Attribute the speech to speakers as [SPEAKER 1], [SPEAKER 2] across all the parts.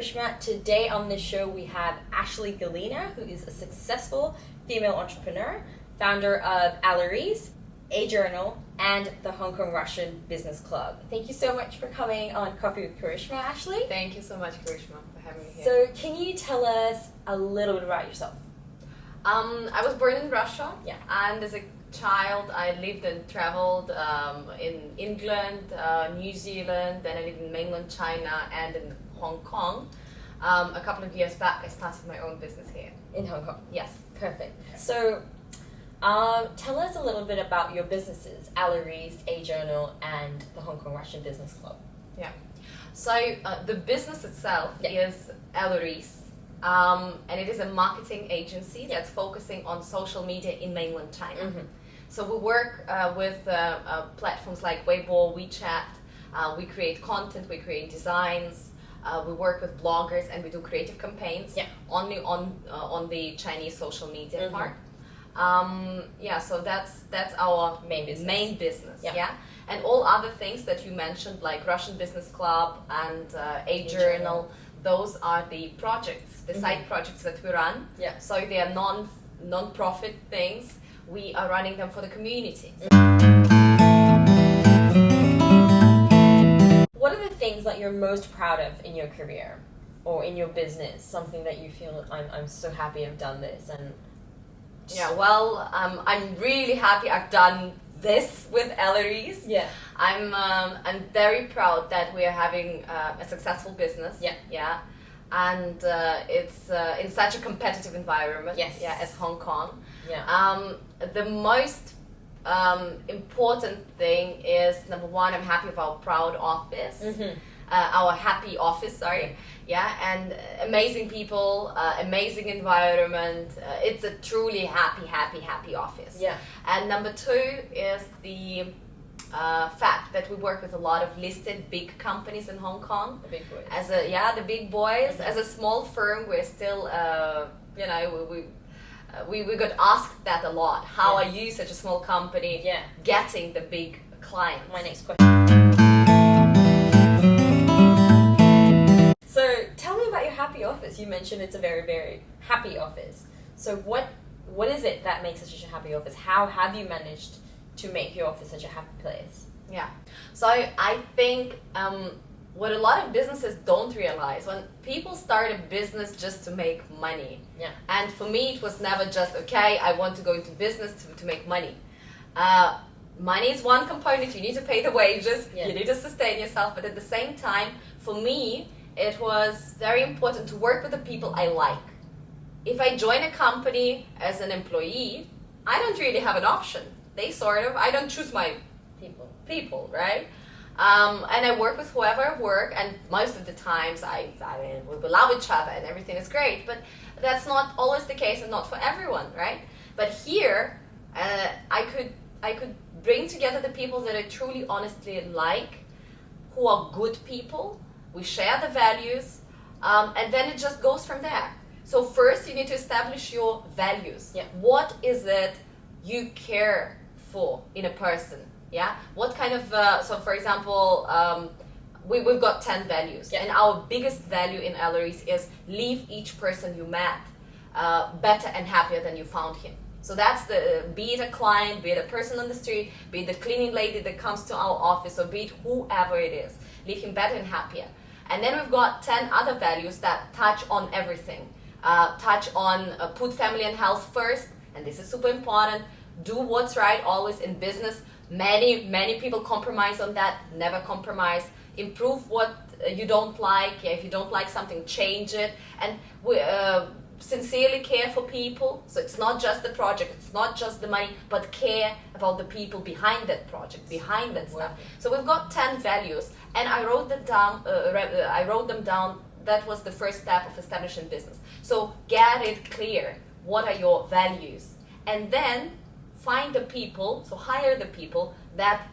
[SPEAKER 1] Karishma. Today on the show we have Ashley Galina, who is a successful female entrepreneur, founder of Alarice, a journal, and the Hong Kong Russian Business Club. Thank you so much for coming on Coffee with Karishma, Ashley.
[SPEAKER 2] Thank you so much, Karishma, for having me here.
[SPEAKER 1] So can you tell us a little bit about yourself?
[SPEAKER 2] I was born in Russia,
[SPEAKER 1] Yeah.
[SPEAKER 2] and as a child I lived and traveled in England, New Zealand, then I lived in mainland China and in Hong Kong. A couple of years back I started my own business here.
[SPEAKER 1] In Hong Kong?
[SPEAKER 2] Yes.
[SPEAKER 1] Perfect. So tell us a little bit about your businesses, Alarice, A Journal, and the Hong Kong Russian Business Club.
[SPEAKER 2] Yeah. So the business itself is Alarice. And it is a marketing agency that's focusing on social media in mainland China.
[SPEAKER 1] Mm-hmm.
[SPEAKER 2] So we work with platforms like Weibo, WeChat. We create content, we create designs. We work with bloggers and we do creative campaigns only on the Chinese social media part. So that's our main business. Yeah. And all other things that you mentioned, like Russian Business Club and A Journal, those are the projects, the side projects that we run.
[SPEAKER 1] Yeah.
[SPEAKER 2] So they are non-profit things. We are running them for the community.
[SPEAKER 1] What are the things that you're most proud of in your career or in your business? Something that you feel, I'm so happy I've done this. And
[SPEAKER 2] I'm really happy I've done this with Alarice.
[SPEAKER 1] Yeah.
[SPEAKER 2] I'm very proud that we are having a successful business. Yeah. And it's in such a competitive environment.
[SPEAKER 1] Yes.
[SPEAKER 2] Yeah, as Hong Kong.
[SPEAKER 1] Yeah.
[SPEAKER 2] The most important thing is, number one, I'm happy with our proud office.
[SPEAKER 1] Mm-hmm.
[SPEAKER 2] Our happy office, sorry. Yeah, and amazing people, amazing environment. It's a truly happy office.
[SPEAKER 1] Yeah.
[SPEAKER 2] And number two is the fact that we work with a lot of listed big companies in Hong Kong.
[SPEAKER 1] The big boys.
[SPEAKER 2] The big boys. As a small firm, we're still, we got asked that a lot. How are you, such a small company, getting the big clients?
[SPEAKER 1] My next question. So tell me about your happy office. You mentioned it's a very, very happy office. So what is it that makes it such a happy office? How have you managed to make your office such a happy place?
[SPEAKER 2] Yeah. So I think what a lot of businesses don't realize, when people start a business just to make money.
[SPEAKER 1] Yeah.
[SPEAKER 2] And for me, it was never just, okay, I want to go into business to make money. Money is one component. You need to pay the wages.
[SPEAKER 1] Yeah.
[SPEAKER 2] You need to sustain yourself. But at the same time, for me, it was very important to work with the people I like. If I join a company as an employee, I don't really have an option. I don't choose my people, right? And I work with whoever I work, and most of the times we love each other and everything is great, but that's not always the case and not for everyone, right? But here, I could bring together the people that I truly honestly like, who are good people. We share the values, and then it just goes from there. So first you need to establish your values.
[SPEAKER 1] Yeah.
[SPEAKER 2] What is it you care for in a person? Yeah. What kind of, so for example, we've got 10 values.
[SPEAKER 1] Yeah.
[SPEAKER 2] And our biggest value in Alarice is leave each person you met better and happier than you found him. So that's be it a client, be it a person on the street, be it the cleaning lady that comes to our office, or be it whoever it is. Leave him better and happier. And then we've got 10 other values that touch on everything. Touch on put family and health first, and this is super important. Do what's right always in business. Many people compromise on that. Never compromise. Improve what you don't like. If you don't like something, change it. And we sincerely care for people. So it's not just the project, it's not just the money, but care about the people behind that project, behind that stuff. So we've got 10 values, and I wrote them down. That was the first step of establishing business. So get it clear. What are your values? And then find the people, so hire the people that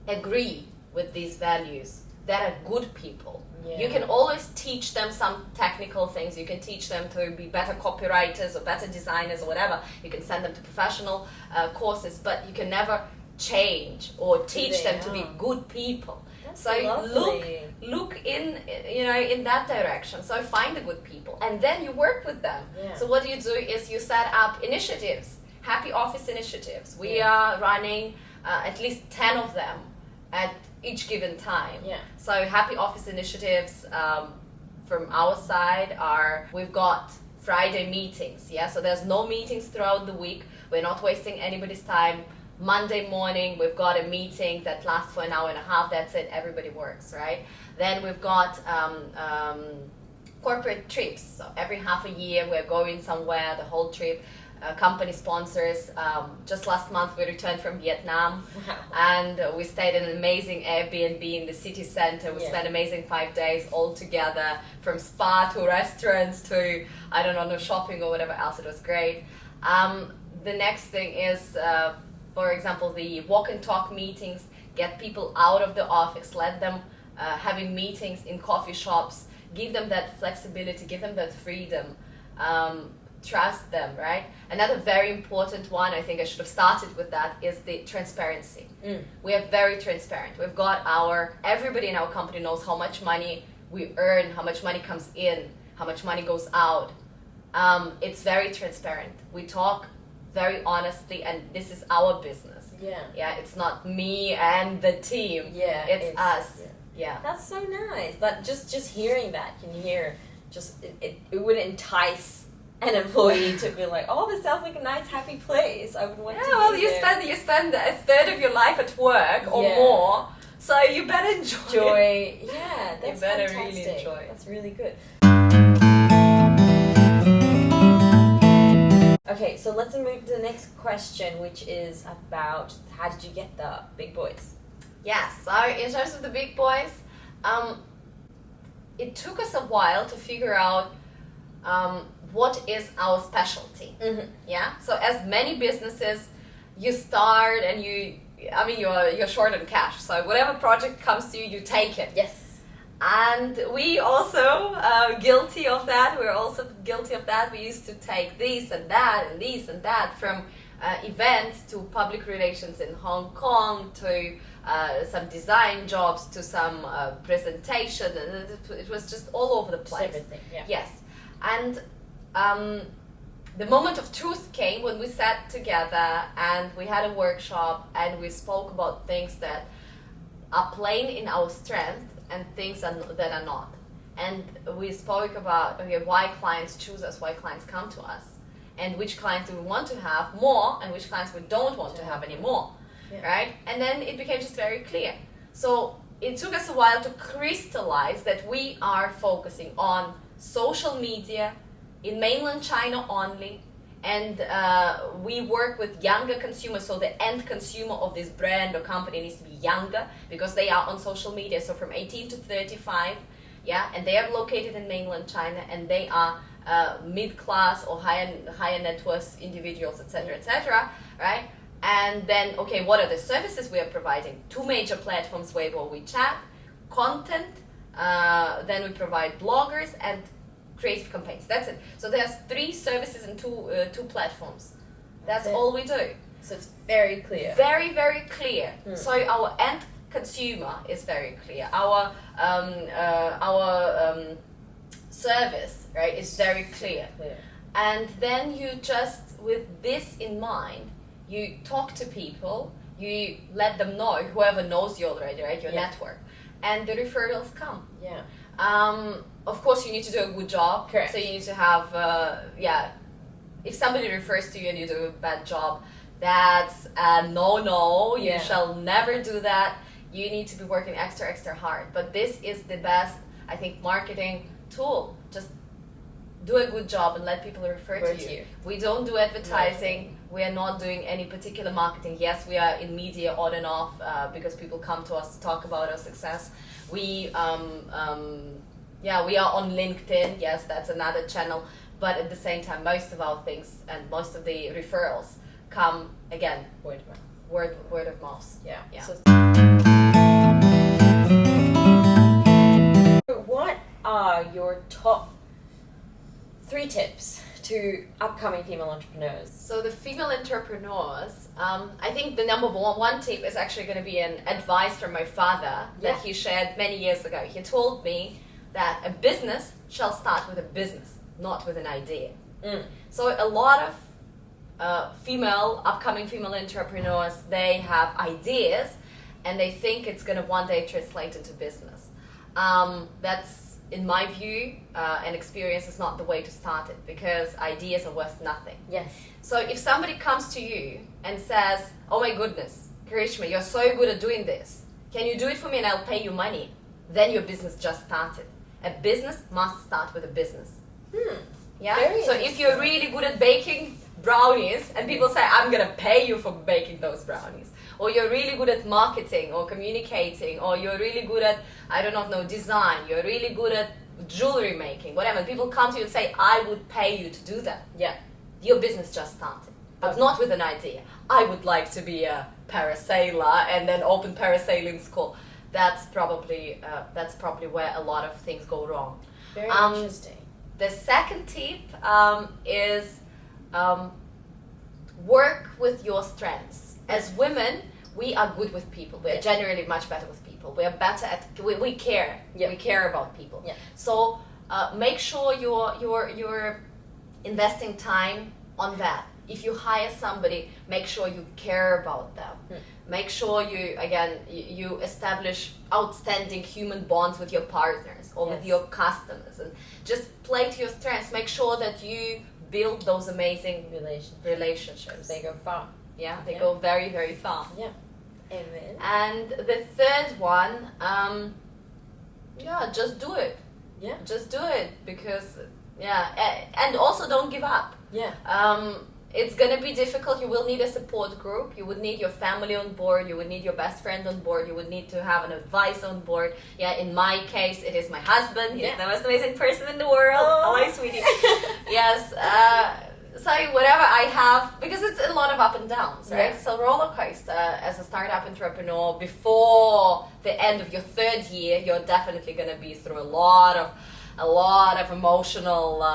[SPEAKER 2] agree with these values, that are good people.
[SPEAKER 1] Yeah.
[SPEAKER 2] You can always teach them some technical things. You can teach them to be better copywriters or better designers or whatever. You can send them to professional courses, but you can never change or teach them to be good people.
[SPEAKER 1] That's
[SPEAKER 2] So
[SPEAKER 1] lovely.
[SPEAKER 2] look in, in that direction. So find the good people, and then you work with them.
[SPEAKER 1] Yeah.
[SPEAKER 2] So what you do is you set up initiatives, happy office initiatives. We
[SPEAKER 1] Yeah.
[SPEAKER 2] are running at least 10 of them at each given time.
[SPEAKER 1] Yeah.
[SPEAKER 2] So happy office initiatives from our side are, we've got Friday meetings. Yeah. So there's no meetings throughout the week. We're not wasting anybody's time. Monday morning, we've got a meeting that lasts for an hour and a half. That's it. Everybody works, right? Then we've got corporate trips. So every half a year, we're going somewhere, the whole trip. Company sponsors. Just last month, we returned from Vietnam.
[SPEAKER 1] Wow.
[SPEAKER 2] And we stayed in an amazing Airbnb in the city center. We
[SPEAKER 1] Yeah.
[SPEAKER 2] spent amazing 5 days all together, from spa to restaurants to, I don't know, no shopping or whatever else. It was great. The next thing is, for example, the walk and talk meetings. Get people out of the office, let them having meetings in coffee shops, give them that flexibility, give them that freedom. Trust them, right? Another very important one, I think I should have started with that, is the transparency. We are very transparent. We've got everybody in our company knows how much money we earn, how much money comes in, how much money goes out. It's very transparent. We talk very honestly, and this is our business.
[SPEAKER 1] Yeah.
[SPEAKER 2] Yeah, it's not me and the team.
[SPEAKER 1] Yeah.
[SPEAKER 2] It's us. Yeah.
[SPEAKER 1] That's so nice. But just hearing that, can you hear? It would entice an employee to be like, oh, this sounds like a nice, happy place. I would want to.
[SPEAKER 2] Well,
[SPEAKER 1] be
[SPEAKER 2] you
[SPEAKER 1] there.
[SPEAKER 2] spend a third of your life at work or
[SPEAKER 1] Yeah.
[SPEAKER 2] more, so you better enjoy.
[SPEAKER 1] Joy. Yeah, that's
[SPEAKER 2] better
[SPEAKER 1] fantastic.
[SPEAKER 2] really enjoy it.
[SPEAKER 1] That's really good. Okay, so let's move to the next question, which is about how did you get the big boys?
[SPEAKER 2] Yeah. So in terms of the big boys, it took us a while to figure out what is our specialty.
[SPEAKER 1] Mm-hmm.
[SPEAKER 2] Yeah. So as many businesses, you start and you're short on cash. So whatever project comes to you, you take it.
[SPEAKER 1] Yes.
[SPEAKER 2] And we also guilty of that. We're also guilty of that. We used to take this and that and this and that, from events to public relations in Hong Kong to some design jobs to some presentation. It was just all over the place.
[SPEAKER 1] Everything. Yeah.
[SPEAKER 2] Yes. And the moment of truth came when we sat together and we had a workshop and we spoke about things that are playing in our strength and things that are not. And we spoke about why clients choose us, why clients come to us, and which clients do we want to have more and which clients we don't want to have anymore.
[SPEAKER 1] Yeah.
[SPEAKER 2] Right? And then it became just very clear. So it took us a while to crystallize that we are focusing on social media in mainland China only, and we work with younger consumers, so the end consumer of this brand or company needs to be younger because they are on social media, so from 18 to 35, yeah, and they are located in mainland China, and they are mid-class or higher net worth individuals, etc., right? And then, okay, what are the services we are providing? 2 major platforms, Weibo, WeChat, content, then we provide bloggers and creative campaigns. That's it. So there's 3 services and 2 platforms. That's
[SPEAKER 1] it.
[SPEAKER 2] all we do.
[SPEAKER 1] So it's very clear.
[SPEAKER 2] Very, very clear. So our end consumer is very clear. Our service, right, is very clear. And then you just, with this in mind, you talk to people, you let them know, whoever knows you already, right, your network, and the referrals come.
[SPEAKER 1] Yeah.
[SPEAKER 2] Of course, you need to do a good job.
[SPEAKER 1] Correct.
[SPEAKER 2] So you need to have, if somebody refers to you and you do a bad job, that's a no. You shall never do that. You need to be working extra hard. But this is the best, I think, marketing tool. Just do a good job and let people refer to you. We don't do advertising. We are not doing any particular marketing. Yes, we are in media on and off because people come to us to talk about our success. We we are on LinkedIn. Yes, that's another channel. But at the same time, most of our things and most of the referrals come, again,
[SPEAKER 1] Word of mouth.
[SPEAKER 2] Word of mouth.
[SPEAKER 1] Yeah.
[SPEAKER 2] Yeah.
[SPEAKER 1] So what are your top 3 tips to upcoming female entrepreneurs?
[SPEAKER 2] So the female entrepreneurs, I think the number one tip is actually going to be an advice from my father that he shared many years ago. He told me that a business shall start with a business, not with an idea. So a lot of upcoming female entrepreneurs, they have ideas and they think it's going to one day translate into business. That's, in my view and experience, is not the way to start it, because ideas are worth nothing.
[SPEAKER 1] Yes.
[SPEAKER 2] So if somebody comes to you and says, oh my goodness, Karishma, you're so good at doing this. Can you do it for me and I'll pay you money? Then your business just started. A business must start with a business. Yeah.
[SPEAKER 1] Very
[SPEAKER 2] so if you're really good at baking brownies and people say, I'm going to pay you for baking those brownies, or you're really good at marketing or communicating, or you're really good at, I don't know, design, you're really good at jewelry making, whatever, people come to you and say, I would pay you to do that.
[SPEAKER 1] Yeah.
[SPEAKER 2] Your business just started, but not with an idea. I would like to be a parasailer and then open parasailing school. That's probably where a lot of things go wrong.
[SPEAKER 1] Very interesting.
[SPEAKER 2] The second tip is work with your strengths. As women, we are good with people. We're generally much better with people. We are better at, we care. We care about people. So make sure you're investing time on that. If you hire somebody, make sure you care about them. Make sure you establish outstanding human bonds with your partners or with your customers, and just play to your strengths. Make sure that you build those amazing relationships.
[SPEAKER 1] They go far.
[SPEAKER 2] Yeah, they go very, very far.
[SPEAKER 1] Yeah. Amen.
[SPEAKER 2] And the third one, just do it.
[SPEAKER 1] Yeah.
[SPEAKER 2] Just do it, because and also don't give up.
[SPEAKER 1] Yeah.
[SPEAKER 2] It's going to be difficult. You will need a support group. You would need your family on board. You would need your best friend on board. You would need to have an advice on board. Yeah, in my case, it is my husband. He's the most amazing person in the world. Hello, sweetie. Yes. So whatever I have, because it's a lot of up and downs, right?
[SPEAKER 1] Yeah.
[SPEAKER 2] So roller coaster as a startup entrepreneur, before the end of your third year, you're definitely going to be through a lot of emotional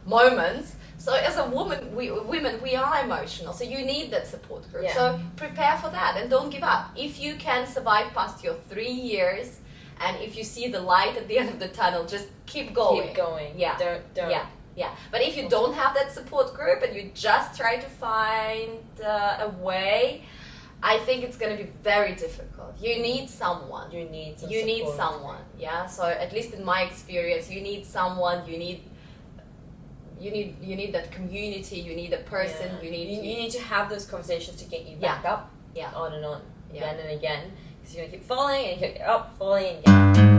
[SPEAKER 2] moments. So as a woman, women, we are emotional. So you need that support group.
[SPEAKER 1] Yeah.
[SPEAKER 2] So prepare for that and don't give up. If you can survive past your 3 years, and if you see the light at the end of the tunnel, just keep going.
[SPEAKER 1] Keep going.
[SPEAKER 2] Yeah.
[SPEAKER 1] Don't.
[SPEAKER 2] Yeah. But if you don't have that support group and you just try to find a way, I think it's going to be very difficult. You need someone.
[SPEAKER 1] You need
[SPEAKER 2] someone. Yeah. So at least in my experience, you need someone. You need that community. You need a person.
[SPEAKER 1] Yeah.
[SPEAKER 2] You
[SPEAKER 1] need to have those conversations to get you back up.
[SPEAKER 2] Yeah.
[SPEAKER 1] On and on.
[SPEAKER 2] Yeah.
[SPEAKER 1] Again and again. Because you're going to keep falling and you keep up, falling and again.